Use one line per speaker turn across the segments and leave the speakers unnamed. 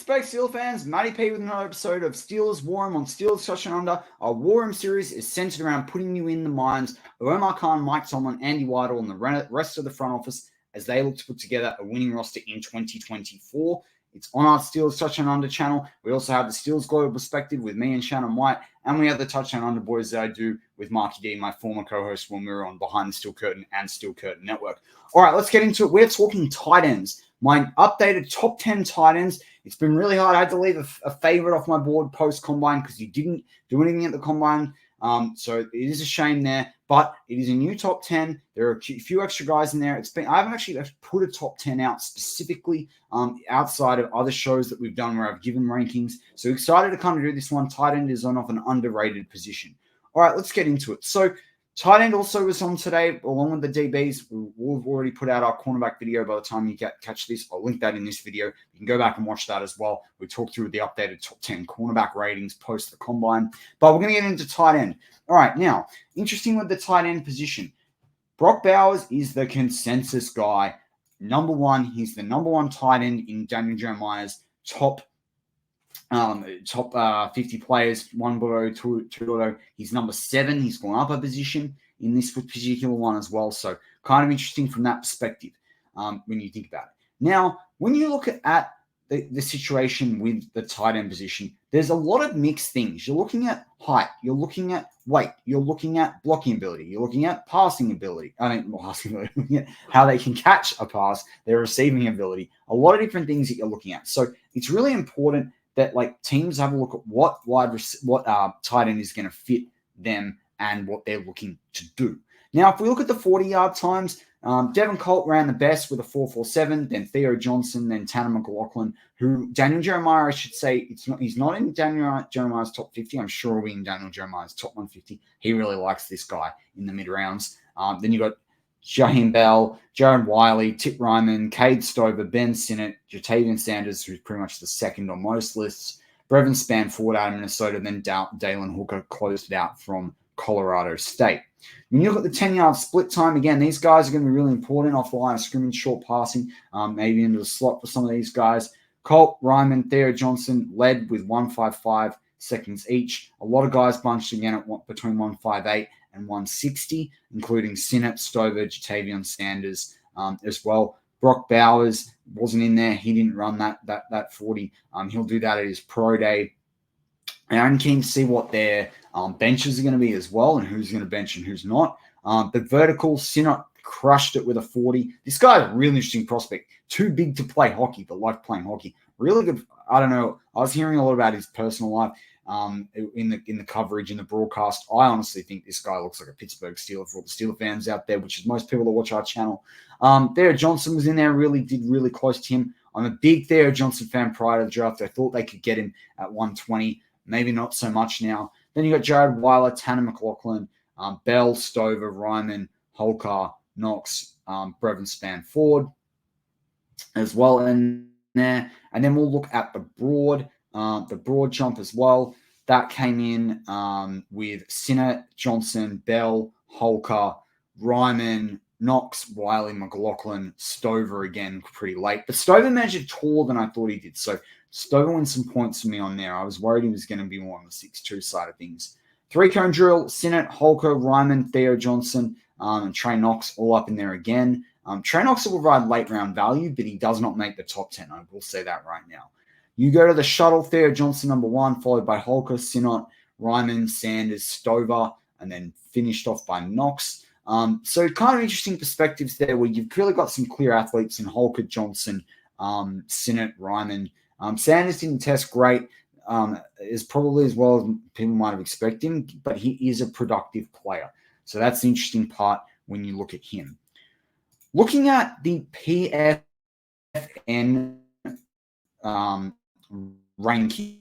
respect, Steelers fans. Matty P with another episode of Steelers War Room on Steelers Touchdown Under. Our War Room series is centered around putting you in the minds of Omar Khan, Mike Tomlin, Andy Weidel, and the rest of the front office as they look to put together a winning roster in 2024. It's on our Steelers Touchdown Under channel. We also have the Steelers Global Perspective with me and Shannon White, and we have the Touchdown Under Boys that I do with Marky D, my former co-host when we were on Behind the Steel Curtain and Steel Curtain Network. All right, let's get into it. We're talking tight ends. My updated top 10 tight ends. It's been really hard. I had to leave a favorite off my board post-combine because he didn't do anything at the combine. So it is a shame there, but it is a new top 10. There are a few extra guys in there. I haven't actually put a top 10 out specifically outside of other shows that we've done where I've given rankings. So excited to kind of do this one. Tight end is on off an underrated position. All right, let's get into it. So tight end also was on today, along with the DBs. We've already put out our cornerback video by the time you catch this. I'll link that in this video. You can go back and watch that as well. We talked through the updated top 10 cornerback ratings post the combine. But we're going to get into tight end. All right, now, interesting with the tight end position. Brock Bowers is the consensus guy. Number one, he's the number one tight end in Daniel Jeremiah's top 50 players, 1 below, 2 below. He's number 7. He's gone up a position in this particular one as well. So kind of interesting from that perspective when you think about it. Now, when you look at the situation with the tight end position, there's a lot of mixed things. You're looking at height. You're looking at weight. You're looking at blocking ability. You're looking at passing ability. Looking at how they can catch a pass, their receiving ability. A lot of different things that you're looking at. So it's really important that teams have a look at what tight end is going to fit them and what they're looking to do. Now, if we look at the 40-yard times, Devin Colt ran the best with a 4.47, then Theo Johnson, then Tanner McLaughlin, who Daniel Jeremiah, I should say, he's not in Daniel Jeremiah's top 50. I'm sure he'll be in Daniel Jeremiah's top 150. He really likes this guy in the mid-rounds. Then you got Jaheim Bell, Jared Wiley, Tip Ryman, Cade Stover, Ben Sinnott, Jatavian Sanders, who's pretty much the second on most lists, Brevin Spanford out of Minnesota, then Dalen Hooker closed it out from Colorado State. When you look at the 10-yard split time, again, these guys are going to be really important off the line of scrimmage, short passing, maybe into the slot for some of these guys. Colt, Ryman, Theo Johnson led with 1.55 seconds each. A lot of guys bunched again at between 1.58 and 160, including Sinnott, Stover, Jatavian Sanders as well. Brock Bowers wasn't in there. He didn't run that 40. He'll do that at his pro day. And I'm keen to see what their benches are going to be as well and who's going to bench and who's not. The vertical, Sinnott crushed it with a 40. This guy's a really interesting prospect. Too big to play hockey, but like playing hockey. Really good. I don't know. I was hearing a lot about his personal life in the coverage, in the broadcast. I honestly think this guy looks like a Pittsburgh Steeler for all the Steeler fans out there, which is most people that watch our channel. Theo Johnson was in there, did really close to him. I'm a big Theo Johnson fan prior to the draft. I thought they could get him at 120. Maybe not so much now. Then you got Jared Weiler, Tanner McLaughlin, Bell, Stover, Ryman, Holker, Knox, Brevin Spanford as well in there. And then we'll look at the broad jump as well. That came in with Sinnott, Johnson, Bell, Holker, Ryman, Knox, Wiley, McLaughlin, Stover again pretty late. But Stover measured taller than I thought he did. So Stover wins some points for me on there. I was worried he was going to be more on the 6'2 side of things. 3-cone drill, Sinnott, Holker, Ryman, Theo Johnson, and Trey Knox all up in there again. Trey Knox will provide late round value, but he does not make the top 10. I will say that right now. You go to the shuttle, Theo Johnson, number 1, followed by Holker, Sinnott, Ryman, Sanders, Stover, and then finished off by Knox. So kind of interesting perspectives there where you've really got some clear athletes in Holker, Johnson, Sinnott, Ryman. Sanders didn't test great, is probably as well as people might have expected, but he is a productive player. So that's the interesting part when you look at him. Looking at the PFN rankings,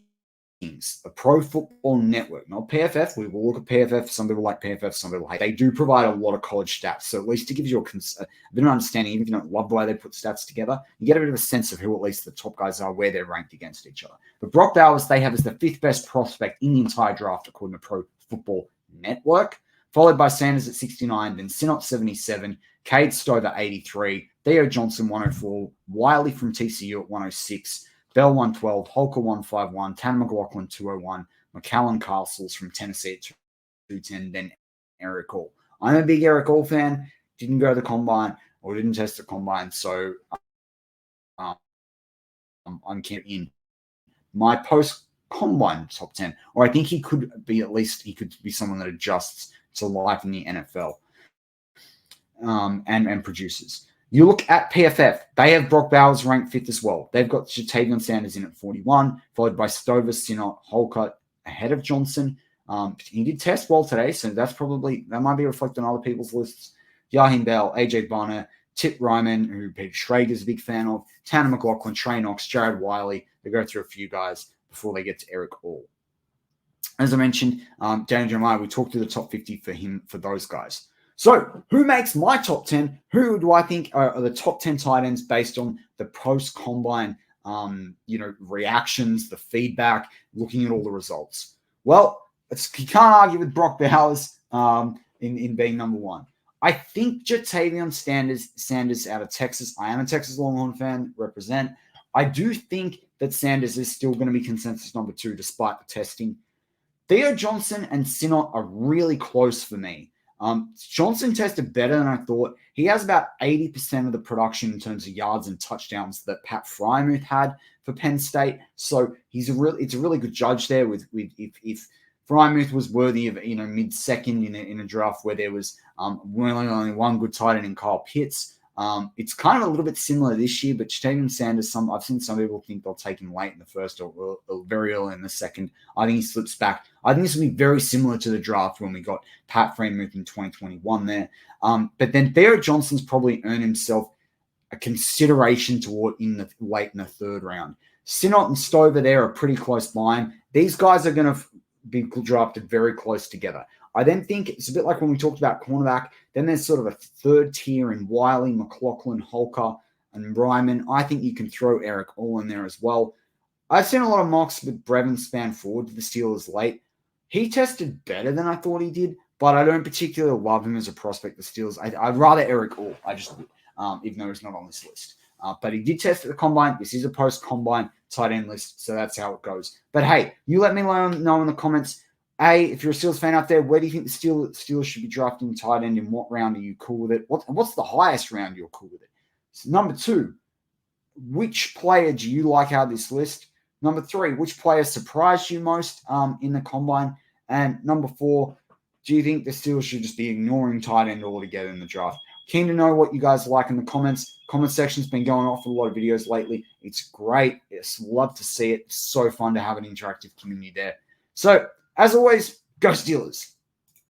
the Pro Football Network, not PFF. We will look at PFF. Some people like PFF, some people hate. They do provide a lot of college stats, so at least it gives you a bit of understanding. Even if you don't love the way they put stats together, you get a bit of a sense of who at least the top guys are, where they're ranked against each other. But Brock Bowers, they have as the 5th best prospect in the entire draft, according to Pro Football Network, followed by Sanders at 69, then Sinnott 77, Cade Stover 83, Theo Johnson 104, Wiley from TCU at 106, Bell 112, Holker 151, Tanner McLaughlin 201, McCallum Castles from Tennessee at 210, then Eric Hall. I'm a big Eric Hall fan. Didn't go to the combine or didn't test the combine, so I'm in my post-combine top 10. Or I think he could be someone that adjusts to life in the NFL and produces. You look at PFF. They have Brock Bowers ranked 5th as well. They've got Jatavion Sanders in at 41, followed by Stover, Sinnott, Holcott ahead of Johnson. He did test well today, so that might be reflected on other people's lists. Yahin Bell, AJ Bonner, Tip Ryman, who Peter Schrager's a big fan of, Tanner McLaughlin, Trey Knox, Jared Wiley. They go through a few guys before they get to Eric Hall. As I mentioned, Daniel Jeremiah, we talked through the top 50 for those guys. So who makes my top 10? Who do I think are the top 10 tight ends based on the post-combine reactions, the feedback, looking at all the results? Well, you can't argue with Brock Bowers in being number one. I think Jatavion Sanders out of Texas. I am a Texas Longhorn fan, represent. I do think that Sanders is still going to be consensus number 2 despite the testing. Theo Johnson and Sinnott are really close for me. Johnson tested better than I thought. He has about 80% of the production in terms of yards and touchdowns that Pat Freiermuth had for Penn State. So it's a really good judge there. If Freiermuth was worthy of mid-second in a draft where there was only one good tight end in Kyle Pitts. It's kind of a little bit similar this year, but Jatavion Sanders, I've seen some people think they'll take him late in the first or very early in the second. I think he slips back. I think this will be very similar to the draft when we got Pat Freiermuth in 2021 there. But then Theo Johnson's probably earned himself a consideration late in the third round. Sinnott and Stover there are pretty close behind. These guys are going to be drafted very close together. I then think it's a bit like when we talked about cornerback. Then there's sort of a third tier in Wiley, McLaughlin, Holker, and Ryman. I think you can throw Eric Hall in there as well. I've seen a lot of mocks with Brevin span forward to the Steelers late. He tested better than I thought he did, but I don't particularly love him as a prospect, the Steelers. I'd rather Eric Hall. I just would, even though he's not on this list. But he did test at the combine. This is a post-combine tight end list, so that's how it goes. But hey, you let me know in the comments. If you're a Steelers fan out there, where do you think the Steelers should be drafting tight end? In what round are you cool with it? What's the highest round you're cool with it? So number 2, which player do you like out of this list? Number 3, which player surprised you most in the combine? And number 4, do you think the Steelers should just be ignoring tight end altogether in the draft? Keen to know what you guys like in the comments. Comment section's been going off with a lot of videos lately. It's great. It's love to see it. It's so fun to have an interactive community there. So, as always, go Steelers.